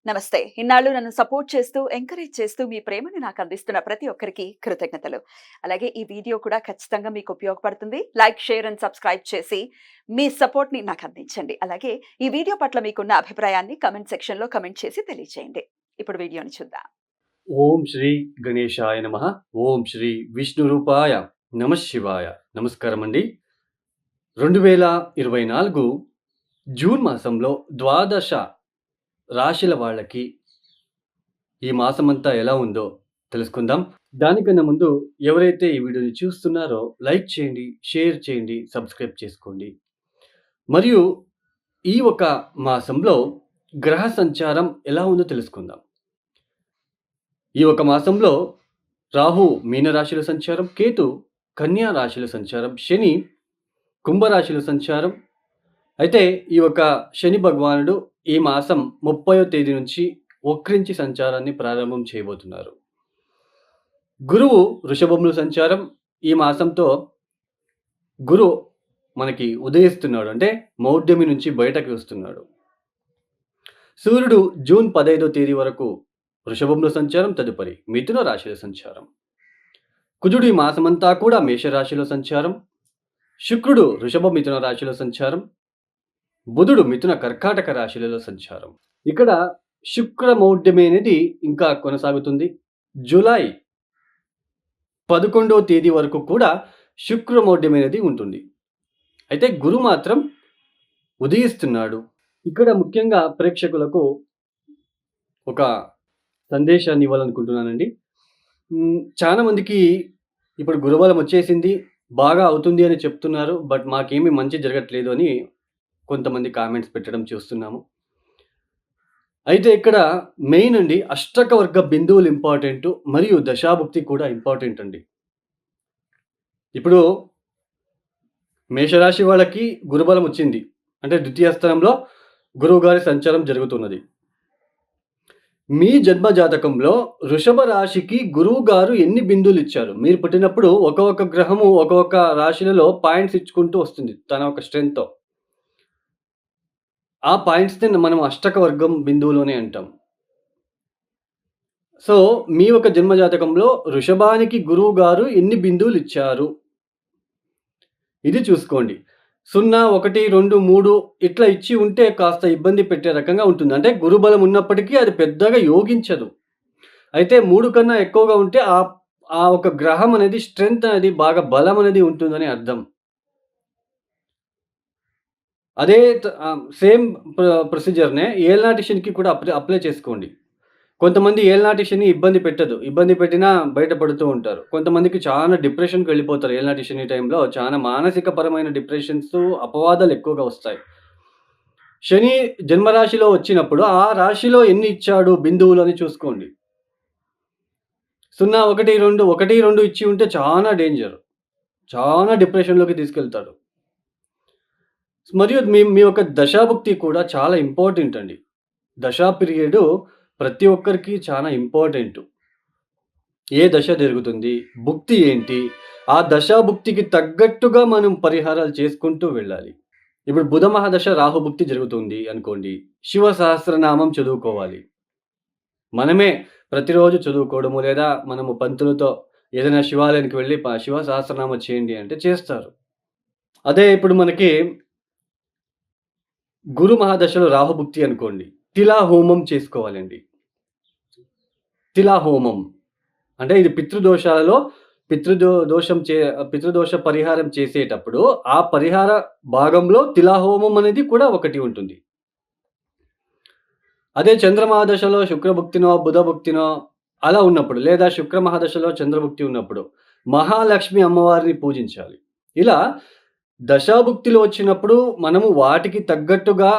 నమస్తే. ఇన్నాళ్ళు నన్ను సపోర్ట్ చేస్తూ, ఎంకరేజ్ చేస్తూ మీ ప్రేమని నాకు అందిస్తున్న ప్రతి ఒక్కరికి కృతజ్ఞతలు. అలాగే ఈ వీడియో కూడా ఖచ్చితంగా మీకు ఉపయోగపడుతుంది. లైక్, షేర్ అండ్ సబ్స్క్రైబ్ చేసి మీ సపోర్ట్‌ని నాకు అందించండి. అలాగే ఈ వీడియో పట్ల మీకున్న అభిప్రాయాన్ని కామెంట్ సెక్షన్‌లో కామెంట్ చేసి తెలియజేయండి. ఇప్పుడు వీడియోని చూద్దాం. ఓం శ్రీ గణేశాయ నమః. ఓం శ్రీ విష్ణురూపాయ నమః శివాయ. నమస్కారమండి. 2024 జూన్ మాసంలో ద్వాదశ రాశుల వాళ్ళకి ఈ మాసమంతా ఎలా ఉందో తెలుసుకుందాం. దానికన్నా ముందు ఎవరైతే ఈ వీడియోని చూస్తున్నారో లైక్ చేయండి, షేర్ చేయండి, సబ్స్క్రైబ్ చేసుకోండి. మరియు ఈ ఒక మాసంలో గ్రహ సంచారం ఎలా ఉందో తెలుసుకుందాం. ఈ ఒక మాసంలో రాహు మీనరాశిలో సంచారం, కేతు కన్యా రాశిలో సంచారం, శని కుంభరాశిలో సంచారం. అయితే ఈ ఒక శని భగవానుడు ఈ మాసం 30వ తేదీ నుంచి వక్రించి సంచారాన్ని ప్రారంభం చేయబోతున్నారు. గురువు వృషభంలో సంచారం. ఈ మాసంతో గురు మనకి ఉదయిస్తున్నాడు, అంటే మౌఢ్యమి నుంచి బయటకి వస్తున్నాడు. సూర్యుడు జూన్ 15వ తేదీ వరకు వృషభంలో సంచారం, తదుపరి మిథున రాశిలో సంచారం. కుజుడు ఈ మాసమంతా కూడా మేషరాశిలో సంచారం. శుక్రుడు వృషభ మిథున రాశిలో సంచారం. బుధుడు మిథున కర్కాటక రాశిలలో సంచారం. ఇక్కడ శుక్ర మౌఢ్యమి అనేది ఇంకా కొనసాగుతుంది. జూలై 11వ తేదీ వరకు కూడా శుక్ర మౌఢ్యం అనేది ఉంటుంది. అయితే గురు మాత్రం ఉదయిస్తున్నాడు. ఇక్కడ ముఖ్యంగా ప్రేక్షకులకు ఒక సందేశాన్ని ఇవ్వాలనుకుంటున్నానండి. చాలా మందికి ఇప్పుడు గురుబలం వచ్చేసింది, బాగా అవుతుంది అని చెప్తున్నారు. బట్ మాకేమీ మంచి జరగట్లేదు అని కొంతమంది కామెంట్స్ పెట్టడం చూస్తున్నాము. అయితే ఇక్కడ మెయిన్ అండి, అష్టక వర్గ బిందువులు ఇంపార్టెంట్, మరియు దశాభుక్తి కూడా ఇంపార్టెంట్ అండి. ఇప్పుడు మేషరాశి వాళ్ళకి గురుబలం వచ్చింది, అంటే ద్వితీయ స్థానంలో గురువు గారి సంచారం జరుగుతున్నది. మీ జన్మ జాతకంలో వృషభ రాశికి గురువు గారు ఎన్ని బిందువులు ఇచ్చారు? మీరు పుట్టినప్పుడు ఒక్కొక్క గ్రహము ఒక్కొక్క రాశులలో పాయింట్స్ ఇచ్చుకుంటూ వస్తుంది తన ఒక స్ట్రెంగ్త్‌తో. ఆ పాయింట్స్‌ని మనం అష్టక వర్గం బిందువులోనే అంటాం. సో, మీ యొక్క జన్మ జాతకంలో వృషభానికి గురువు గారు ఎన్ని బిందువులు ఇచ్చారు? ఇది చూసుకోండి. 0, 1, 2, 3 ఇట్లా ఇచ్చి ఉంటే కాస్త ఇబ్బంది పెట్టే రకంగా ఉంటుంది. అంటే గురుబలం ఉన్నప్పటికీ అది పెద్దగా యోగించదు. అయితే 3 కన్నా ఎక్కువగా ఉంటే ఆ ఒక గ్రహం అనేది స్ట్రెంగ్త్ అనేది బాగా బలం అనేది ఉంటుందని అర్థం. అదే సేమ్ ప్రొసీజర్‌నే ఏళ్నాటి శనికి కూడా అప్లై చేసుకోండి. కొంతమంది ఏళ్నాటి శని ఇబ్బంది పెట్టదు. ఇబ్బంది పెట్టినా బయటపడుతూ ఉంటారు. కొంతమందికి చాలా డిప్రెషన్‌కి వెళ్ళిపోతారు. ఏళ్నాటి శని టైంలో చాలా మానసిక పరమైన డిప్రెషన్స్, అపవాదాలు ఎక్కువగా వస్తాయి. శని జన్మరాశిలో వచ్చినప్పుడు ఆ రాశిలో ఎన్ని ఇచ్చాడు బిందువులు అని చూసుకోండి. 0, 1, 2, 1, 2 ఇచ్చి ఉంటే చాలా డేంజర్. చాలా డిప్రెషన్‌లోకి తీసుకెళ్తాడు. మరియు మీ యొక్క దశాభుక్తి కూడా చాలా ఇంపార్టెంట్ అండి. దశా పీరియడు ప్రతి ఒక్కరికి చాలా ఇంపార్టెంటు. ఏ దశ జరుగుతుంది? భుక్తి ఏంటి? ఆ దశాభుక్తికి తగ్గట్టుగా మనం పరిహారాలు చేసుకుంటూ వెళ్ళాలి. ఇప్పుడు బుధ మహాదశ రాహుభుక్తి జరుగుతుంది అనుకోండి. శివ సహస్రనామం చదువుకోవాలి. మనమే ప్రతిరోజు చదువుకోవడము, లేదా మనము పంతులతో ఏదైనా శివాలయానికి వెళ్ళి శివ సహస్రనామం చేయండి అంటే చేస్తారు. అదే ఇప్పుడు మనకి గురు మహాదశలో రాహుభుక్తి అనుకోండి. తిలా హోమం చేసుకోవాలండి. తిలా హోమం అంటే ఇది పితృదోషాలలో పితృదోష పరిహారం చేసేటప్పుడు ఆ పరిహార భాగంలో తిలా హోమం అనేది కూడా ఒకటి ఉంటుంది. అదే చంద్రమహాదశలో శుక్రభుక్తినో, బుధభుక్తినో అలా ఉన్నప్పుడు, లేదా శుక్ర మహాదశలో చంద్రభుక్తి ఉన్నప్పుడు మహాలక్ష్మి అమ్మవారిని పూజించాలి. ఇలా దశాభుక్తిలో వచ్చినప్పుడు మనము వాటికి తగ్గట్టుగా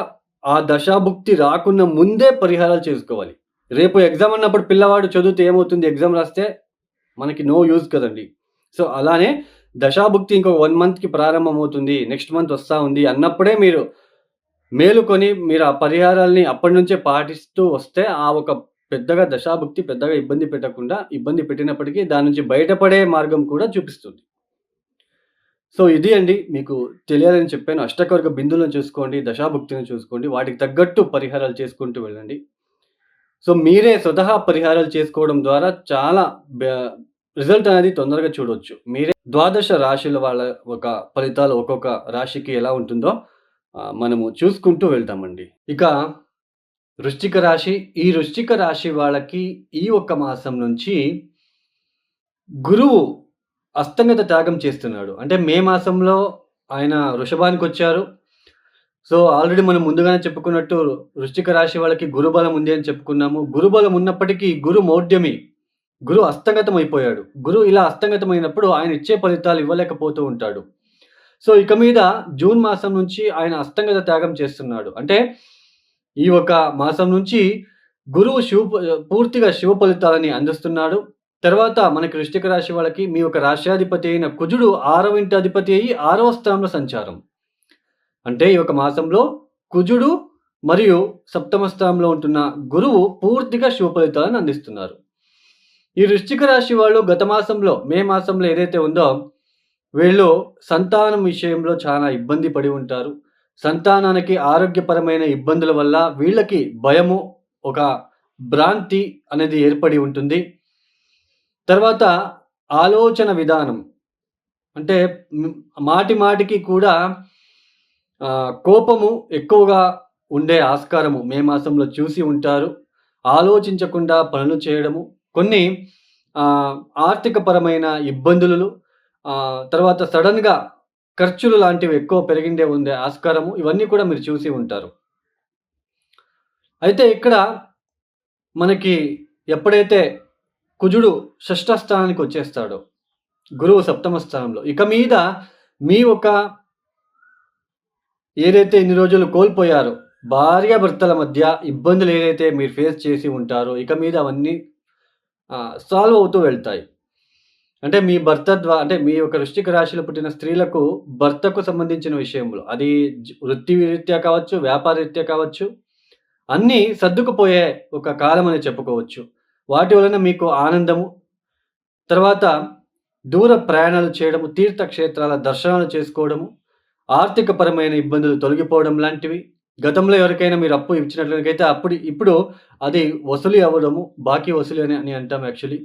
ఆ దశాభుక్తి రాకున్న ముందే పరిహారాలు చేసుకోవాలి. రేపు ఎగ్జామ్ అన్నప్పుడు పిల్లవాడు చదివితే ఏమవుతుంది? ఎగ్జామ్ రాస్తే మనకి నో యూజ్ కదండీ. సో, అలానే దశాభుక్తి ఇంకొక 1 మంత్‌కి ప్రారంభమవుతుంది, నెక్స్ట్ మంత్ వస్తా ఉంది అన్నప్పుడే మీరు మేలుకొని మీరు ఆ పరిహారాల్ని అప్పటి నుంచే పాటిస్తూ వస్తే ఆ ఒక పెద్దగా దశాభుక్తి పెద్దగా ఇబ్బంది పెట్టకుండా, ఇబ్బంది పెట్టినప్పటికీ దాని నుంచి బయటపడే మార్గం కూడా చూపిస్తుంది. సో, ఇది అండి మీకు తెలియాలని చెప్పాను. అష్టకవర్గ బిందువులను చూసుకోండి, దశాభుక్తిని చూసుకోండి. వాటికి తగ్గట్టు పరిహారాలు చేసుకుంటూ వెళ్ళండి. సో, మీరే స్వతహా పరిహారాలు చేసుకోవడం ద్వారా చాలా బె రిజల్ట్ అనేది తొందరగా చూడొచ్చు. మీరే ద్వాదశ రాశుల వాళ్ళ ఒక ఫలితాలు ఒక్కొక్క రాశికి ఎలా ఉంటుందో మనము చూసుకుంటూ వెళ్తామండి. ఇక వృశ్చిక రాశి. ఈ వృశ్చిక రాశి వాళ్ళకి ఈ ఒక్క మాసం నుంచి గురువు అస్తంగత త్యాగం చేస్తున్నాడు. అంటే మే మాసంలో ఆయన వృషభానికొచ్చారు. సో, ఆల్రెడీ మనం ముందుగానే చెప్పుకున్నట్టు వృశ్చిక రాశి వాళ్ళకి గురుబలం ఉంది అని చెప్పుకున్నాము. గురుబలం ఉన్నప్పటికీ గురు మౌఢ్యమి. గురు అస్తంగతం అయిపోయాడు. గురువు ఇలా అస్తంగతమైనప్పుడు ఆయన ఇచ్చే ఫలితాలు ఇవ్వలేకపోతూ ఉంటాడు. సో, ఇక మీద జూన్ మాసం నుంచి ఆయన అస్తంగత త్యాగం చేస్తున్నాడు. అంటే ఈ ఒక మాసం నుంచి గురువు పూర్తిగా శుభ ఫలితాలని అందిస్తున్నాడు. తర్వాత మనకి వృశ్చిక రాశి వాళ్ళకి మీ యొక్క రాశ్యాధిపతి అయిన కుజుడు 6వ ఇంటి అధిపతి అయ్యి 6వ స్థానంలో సంచారం. అంటే ఈ ఒక మాసంలో కుజుడు మరియు సప్తమ స్థానంలో ఉంటున్న గురువు పూర్తిగా శుభ ఫలితాలను అందిస్తున్నారు. ఈ వృశ్చిక రాశి వాళ్ళు గత మాసంలో మే మాసంలో ఏదైతే ఉందో వీళ్ళు సంతానం విషయంలో చాలా ఇబ్బంది పడి ఉంటారు. సంతానానికి ఆరోగ్యపరమైన ఇబ్బందుల వల్ల వీళ్ళకి భయము, ఒక భ్రాంతి అనేది ఏర్పడి ఉంటుంది. తర్వాత ఆలోచన విధానం అంటే మాటి మాటికి కూడా కోపము ఎక్కువగా ఉండే ఆస్కారము మే మాసంలో చూసి ఉంటారు. ఆలోచించకుండా పనులు చేయడము, కొన్ని ఆర్థికపరమైన ఇబ్బందులు, తర్వాత సడెన్‌గా ఖర్చులు లాంటివి ఎక్కువ ఉండే ఆస్కారము ఇవన్నీ కూడా మీరు చూసి ఉంటారు. అయితే ఇక్కడ మనకి ఎప్పుడైతే కుజుడు షష్ఠ స్థానానికి వచ్చేస్తాడో, గురువు సప్తమ స్థానంలో, ఇక మీద మీ ఒక ఏదైతే ఇన్ని రోజులు కోల్పోయారో భార్యాభర్తల మధ్య ఇబ్బందులు ఏదైతే మీరు ఫేస్ చేసి ఉంటారో ఇక మీద అవన్నీ సాల్వ్ అవుతూ వెళ్తాయి. అంటే మీ భర్త అంటే మీ యొక్క వృశ్చిక రాశిలో పుట్టిన స్త్రీలకు భర్తకు సంబంధించిన విషయంలో అది వృత్తి రీత్యా కావచ్చు, వ్యాపార రీత్యా కావచ్చు, అన్నీ సర్దుకుపోయే ఒక కాలం అని చెప్పుకోవచ్చు. వాటి వలన మీకు ఆనందము, తర్వాత దూర ప్రయాణాలు చేయడము, తీర్థక్షేత్రాల దర్శనాలు చేసుకోవడము, ఆర్థికపరమైన ఇబ్బందులు తొలగిపోవడం లాంటివి. గతంలో ఎవరికైనా మీరు అప్పు ఇచ్చినట్లయితే ఇప్పుడు అది వసూలు అవ్వడము, బాకీ వసూలు అని అంటాం యాక్చువల్లీ.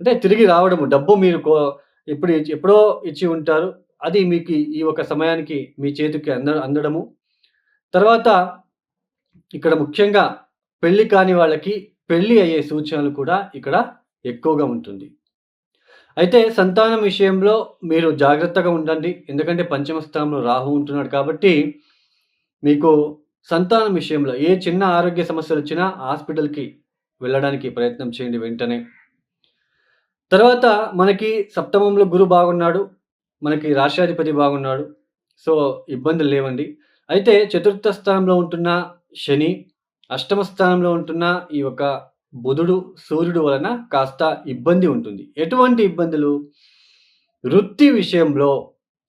అంటే తిరిగి రావడము, డబ్బు మీరు ఎప్పుడో ఇచ్చి ఉంటారు. అది మీకు ఈ ఒక సమయానికి మీ చేతికి అందడము. తర్వాత ఇక్కడ ముఖ్యంగా పెళ్లి కాని వాళ్ళకి పెళ్లి అయ్యే సూచనలు కూడా ఇక్కడ ఎక్కువగా ఉంటుంది. అయితే సంతానం విషయంలో మీరు జాగ్రత్తగా ఉండండి. ఎందుకంటే పంచమ స్థానంలో రాహు ఉంటున్నాడు కాబట్టి మీకు సంతానం విషయంలో ఏ చిన్న ఆరోగ్య సమస్యలొచ్చినా హాస్పిటల్‌కి వెళ్ళడానికి ప్రయత్నం చేయండి వెంటనే. తర్వాత మనకి సప్తమంలో గురువు బాగున్నాడు. మనకి రాశ్యాధిపతి బాగున్నాడు. సో, ఇబ్బందులు లేవండి. అయితే చతుర్థ స్థానంలో ఉంటున్న శని, అష్టమ స్థానంలో ఉంటున్న ఈ యొక్క బుధుడు, సూర్యుడు వలన కాస్త ఇబ్బంది ఉంటుంది. ఎటువంటి ఇబ్బందులు? వృత్తి విషయంలో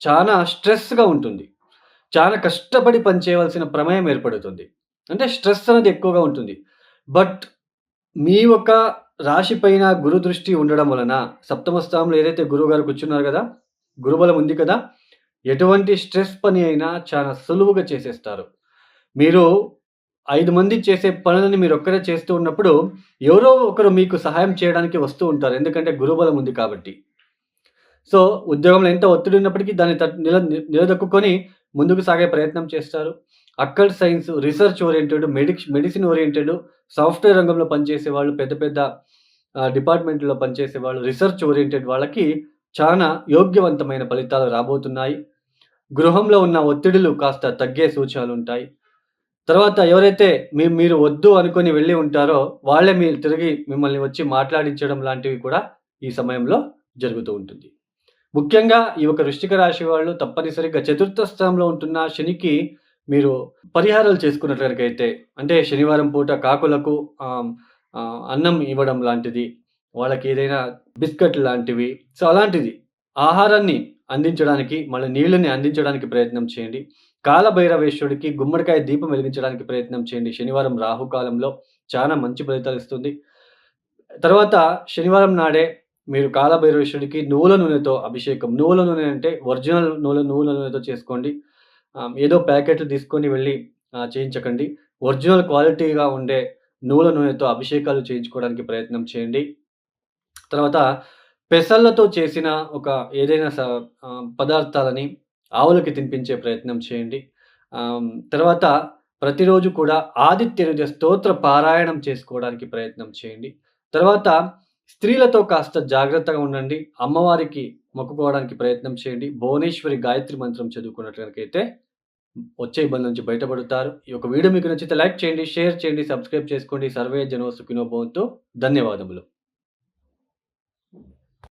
చాలా స్ట్రెస్‌గా ఉంటుంది. చాలా కష్టపడి పని చేయవలసిన ప్రమేయం ఏర్పడుతుంది. అంటే స్ట్రెస్ అనేది ఎక్కువగా ఉంటుంది. బట్ మీ యొక్క రాశి పైన గురు దృష్టి ఉండడం వలన సప్తమ స్థానంలో ఏదైతే గురువుగారు కూర్చున్నారు గదా! గురుబలం ఉంది కదా! ఎటువంటి స్ట్రెస్ పని అయినా చాలా సులువుగా చేసేస్తారు. మీరు 5 మంది చేసే పనులని మీరొక్కరే చేస్తూ ఉన్నప్పుడు, ఎవరో ఒకరు మీకు సహాయం చేయడానికి వస్తూ ఉంటారు. ఎందుకంటే గురుబలం ఉంది కాబట్టి. సో, ఉద్యోగంలో ఎంత ఒత్తిడి ఉన్నప్పటికీ దాన్ని నిలదొక్కుకొని ముందుకు సాగే ప్రయత్నం చేస్తారు. Occult science, research oriented, medicine oriented, software రంగంలో పనిచేసేవాళ్ళు, పెద్ద పెద్ద డిపార్ట్‌మెంట్‌లో పనిచేసేవాళ్ళు, రిసర్చ్ ఓరియెంటెడ్ వాళ్ళకి చానా యోగ్యవంతమైన ఫలితాలు రాబోతున్నాయి. గృహంలో ఉన్న ఒత్తిడులు కాస్త తగ్గే సూచనలుంటాయి. తర్వాత ఎవరైతే మీరు వద్దు అనుకోని వెళ్ళి ఉంటారో, వాళ్ళే మీరు తిరిగి మిమ్మల్ని వచ్చి మాట్లాడించడం లాంటివి కూడా ఈ సమయంలో జరుగుతూ ఉంటుంది. ముఖ్యంగా ఈ యొక్క వృశ్చిక రాశి వాళ్ళు తప్పనిసరిగా చతుర్థ స్థానంలో ఉంటున్న శనికి మీరు పరిహారాలు చేసుకున్నట్లయితే, అంటే శనివారం పూట కాకులకు అన్నం ఇవ్వడం లాంటిది, వాళ్ళకి ఏదైనా బిస్కెట్ లాంటివి, సో అలాంటిది ఆహారాన్ని అందించడానికి, మళ్ళీ నీళ్ళని అందించడానికి ప్రయత్నం చేయండి. కాలభైరవేశ్వరుడికి గుమ్మడికాయ దీపం వెలిగించడానికి ప్రయత్నం చేయండి. శనివారం రాహుకాలంలో చాలా మంచి ఫలితాలిస్తుంది. తర్వాత శనివారం నాడే మీరు కాలభైరవేశ్వరుడికి నువ్వుల నూనెతో అభిషేకం. నువ్వుల నూనె అంటే ఒరిజినల్ నువ్వుల నూనెతో చేసుకోండి. ఏదో ప్యాకెట్లు తీసుకొని వెళ్ళి చేయించకండి. ఒరిజినల్ క్వాలిటీగా ఉండే నువ్వుల నూనెతో అభిషేకాలు చేయించుకోవడానికి ప్రయత్నం చేయండి. తర్వాత పెసళ్ళతో చేసిన ఒక ఏదైనా పదార్థాలని ఆవులకి తినిపించే ప్రయత్నం చేయండి. తర్వాత ప్రతిరోజు కూడా ఆదిత్య హృదయ స్తోత్ర పారాయణం చేసుకోవడానికి ప్రయత్నం చేయండి. తర్వాత స్త్రీలతో కాస్త జాగ్రత్తగా ఉండండి. అమ్మవారికి మొక్కుకోవడానికి ప్రయత్నం చేయండి. భువనేశ్వరి గాయత్రి మంత్రం చదువుకున్నట్లయితే వచ్చే ఇబ్బంది నుంచి బయటపడతారు. ఈ యొక్క వీడియో మీకు నచ్చితే లైక్ చేయండి, షేర్ చేయండి, సబ్స్క్రైబ్ చేసుకోండి. సర్వే జనో సుఖినో భవంతు. ధన్యవాదములు.